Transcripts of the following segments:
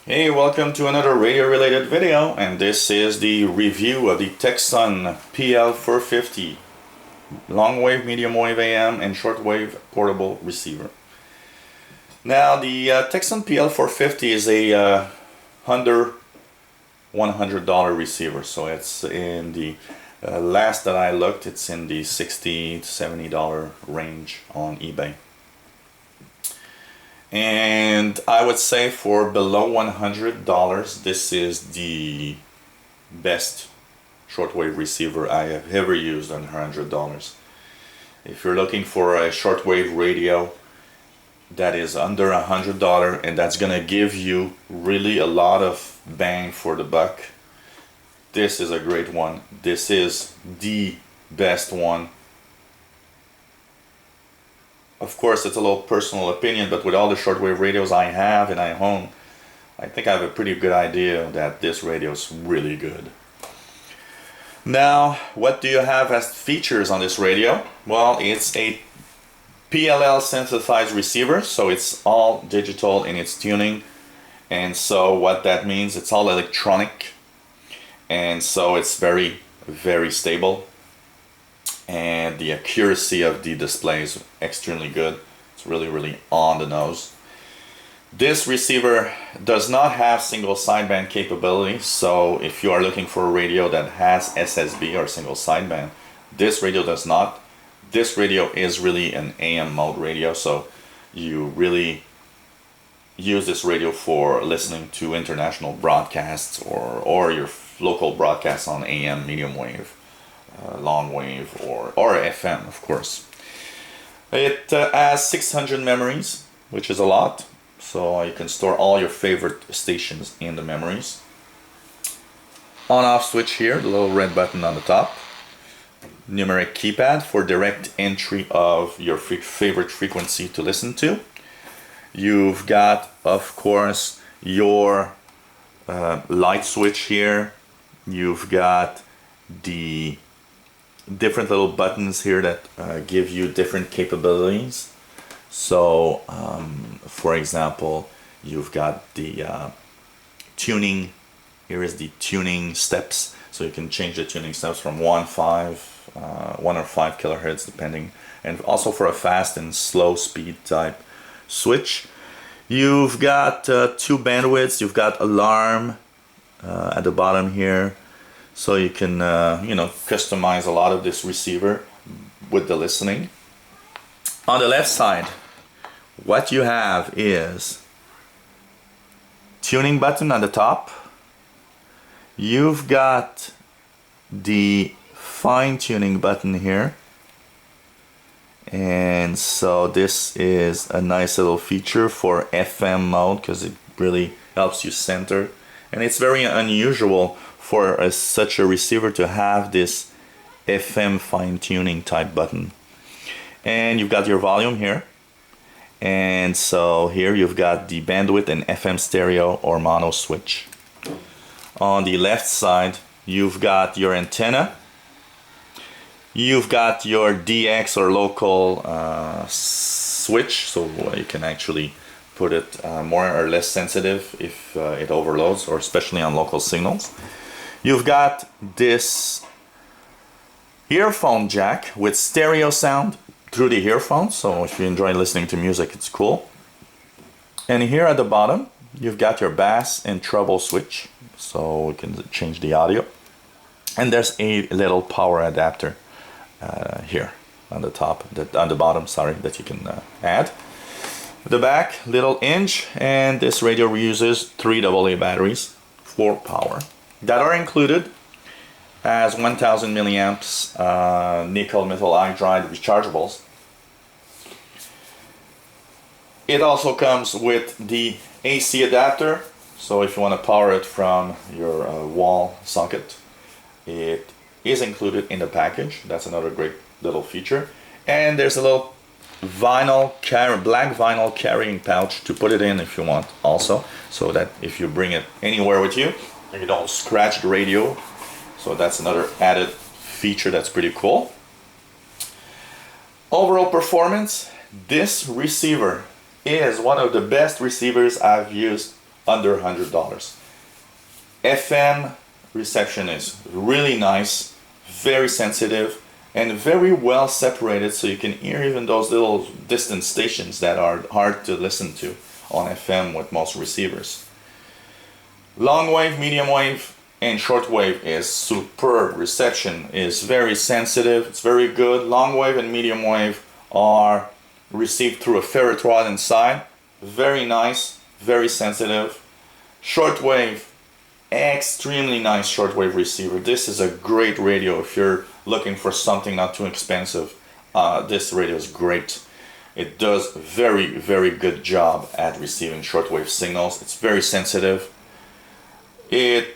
Hey, welcome to another radio related video, and this is the review of the Tecsun PL-450 longwave, mediumwave AM and shortwave portable receiver. Now the Tecsun PL-450 is a under $100 receiver, so it's in the last that I looked, it's in the $60 to $70 range on eBay. And I would say for below $100, this is the best shortwave receiver I have ever used on $100. If you're looking for a shortwave radio that is under $100 and that's gonna give you really a lot of bang for the buck, this is a great one. This is the best one. Of course, it's a little personal opinion, but with all the shortwave radios I have and I own, I think I have a pretty good idea that this radio is really good. Now, what do you have as features on this radio? Well, it's a PLL synthesized receiver, so it's all digital in its tuning. And so what that means, it's all electronic. And so it's very, very stable. And the accuracy of the display is extremely good. It's really, really on the nose. This receiver does not have single sideband capability, so if you are looking for a radio that has SSB or single sideband, this radio does not. This radio is really an AM mode radio, so you really use this radio for listening to international broadcasts or your local broadcasts on AM, medium wave, long wave, or FM, of course. It has 600 memories, which is a lot, so you can store all your favorite stations in the memories. On off switch here, the little red button on the top. Numeric keypad for direct entry of your favorite frequency to listen to. You've got, of course, your light switch here. You've got the different little buttons here that give you different capabilities. So for example, you've got the tuning. Here is the tuning steps, so you can change the tuning steps from 1 or 5 kilohertz depending, and also for a fast and slow speed type switch. You've got 2 bandwidths. You've got alarm at the bottom here, so you can customize a lot of this receiver with the listening. On the left side, what you have is tuning button on the top. You've got the fine tuning button here, and so this is a nice little feature for FM mode because it really helps you center, and it's very unusual for such a receiver to have this FM fine tuning type button. And you've got your volume here, and so here you've got the bandwidth and FM stereo or mono switch. On the left side, you've got your antenna. You've got your DX or local switch, so you can actually put it more or less sensitive if it overloads, or especially on local signals. You've got this earphone jack with stereo sound through the earphones, so if you enjoy listening to music, it's cool. And here at the bottom, you've got your bass and treble switch, so you can change the audio. And there's a little power adapter here on the top, on the bottom, sorry, that you can add. The back, little hinge, and this radio uses 3 AA batteries for power that are included as 1000 milliamps nickel metal hydride rechargeables. It also comes with the AC adapter, so if you want to power it from your wall socket, it is included in the package. That's another great little feature. And there's a little black vinyl carrying pouch to put it in if you want also, so that if you bring it anywhere with you, you don't scratch the radio. So that's another added feature that's pretty cool. Overall performance, this receiver is one of the best receivers I've used under $100. FM reception is really nice, very sensitive, and very well separated, so you can hear even those little distant stations that are hard to listen to on FM with most receivers. Long wave, medium wave, and shortwave is superb. Reception is very sensitive, it's very good. Long wave and medium wave are received through a ferrite rod inside, very nice, very sensitive. Shortwave, extremely nice shortwave receiver. This is a great radio if you're looking for something not too expensive. This radio is great. It does very good job at receiving shortwave signals. It's very sensitive. It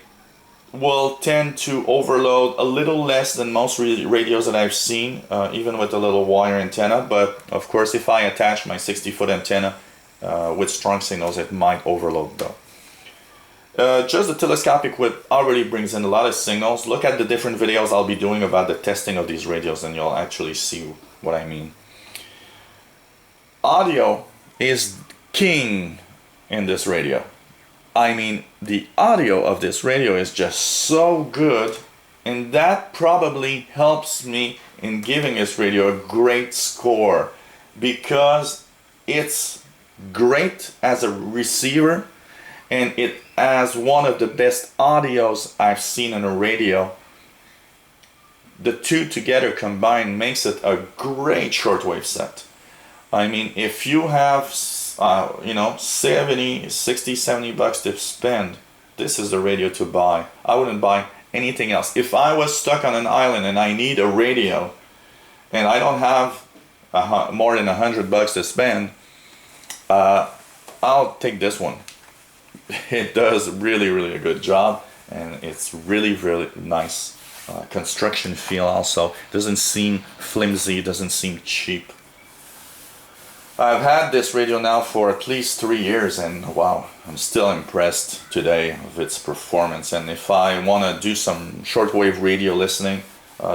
will tend to overload a little less than most radios that I've seen, even with a little wire antenna, but of course if I attach my 60-foot antenna with strong signals, it might overload though. Just the telescopic width already brings in a lot of signals. Look at the different videos I'll be doing about the testing of these radios and you'll actually see what I mean. Audio is king in this radio. I mean, the audio of this radio is just so good, and that probably helps me in giving this radio a great score, because it's great as a receiver and it has one of the best audios I've seen in a radio. The two together combined makes it a great shortwave set. I mean, if you have you know, 70, 60, 70 bucks to spend, this is the radio to buy. I wouldn't buy anything else. If I was stuck on an island and I need a radio and I don't have more than 100 bucks to spend, I'll take this one. It does really a good job, and it's really nice construction feel also. Doesn't seem flimsy, doesn't seem cheap. I've had this radio now for at least 3 years, and wow, I'm still impressed today of its performance. And if I want to do some shortwave radio listening,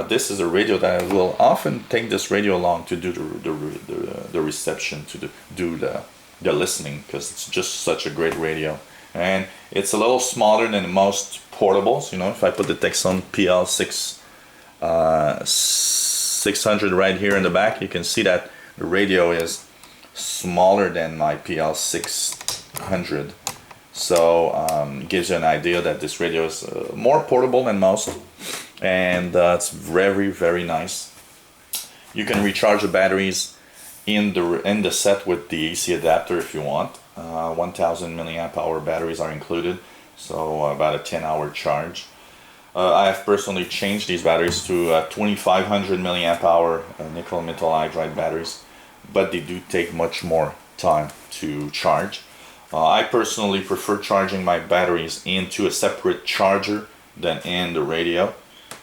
this is a radio that I will often take this radio along to do the reception, to do the listening, because it's just such a great radio. And it's a little smaller than most portables. You know, if I put the Tecsun PL-600 right here in the back, you can see that the radio is smaller than my PL-600, so gives you an idea that this radio is more portable than most, and it's very nice. You can recharge the batteries in the set with the AC adapter if you want. 1000 milliamp hour batteries are included, so about a 10-hour charge. I have personally changed these batteries to 2500 milliamp hour nickel metal hydride batteries, but they do take much more time to charge. I personally prefer charging my batteries into a separate charger than in the radio,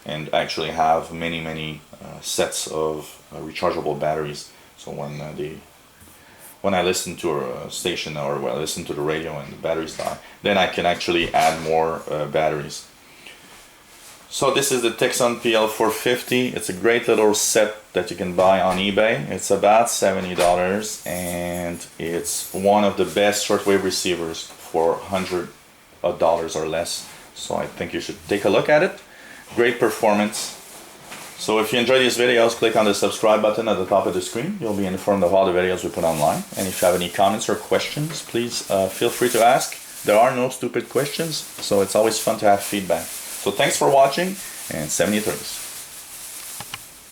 and actually have many sets of rechargeable batteries. So when I listen to a station, or when I listen to the radio and the batteries die, then I can actually add more batteries. So this is the Tecsun PL-450. It's a great little set that you can buy on eBay. It's about $70, and it's one of the best shortwave receivers for $100 or less. So I think you should take a look at it. Great performance. So if you enjoy these videos, click on the subscribe button at the top of the screen. You'll be informed of all the videos we put online. And if you have any comments or questions, please feel free to ask. There are no stupid questions, so it's always fun to have feedback. So thanks for watching, and 73s.